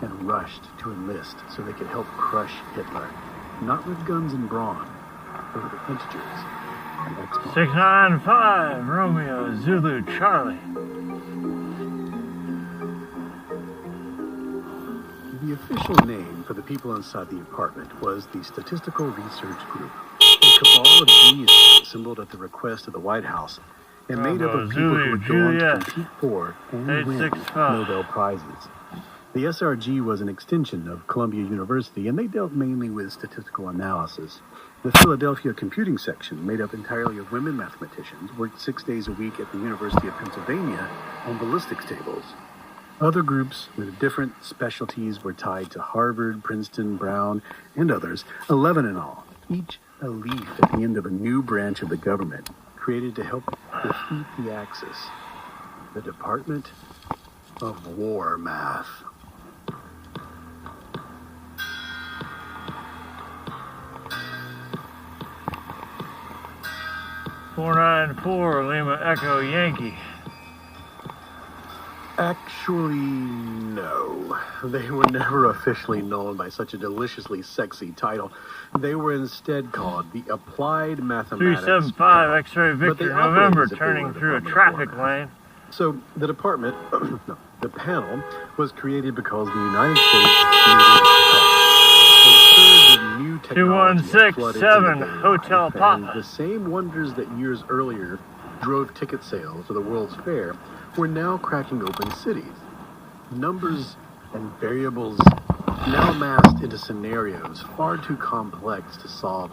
and rushed to enlist so they could help crush Hitler, not with guns and brawn, but with integers and exponents. 695 Romeo Zulu Charlie. The official name for the people inside the apartment was the Statistical Research Group, a cabal of geniuses assembled at the request of the White House and made up of people who would go on to compete for and win Nobel Prizes. The SRG was an extension of Columbia University, and they dealt mainly with statistical analysis. The Philadelphia computing section, made up entirely of women mathematicians, worked 6 days a week at the University of Pennsylvania on ballistics tables. Other groups with different specialties were tied to Harvard, Princeton, Brown, and others, 11 in all, each a leaf at the end of a new branch of the government, created to help defeat the Axis, the Department of War Math. "494 Lima Echo Yankee." Actually, no. They were never officially known by such a deliciously sexy title. They were instead called the Applied Mathematics. 375 X-Ray Victor November, turning through a traffic lane. So the department, no, the panel, was created because the United States needed help. A surge of new technology had flooded into 2167 daily Hotel life, Papa. and the same wonders that years earlier drove ticket sales to the World's Fair were now cracking open cities. Numbers and variables now massed into scenarios far too complex to solve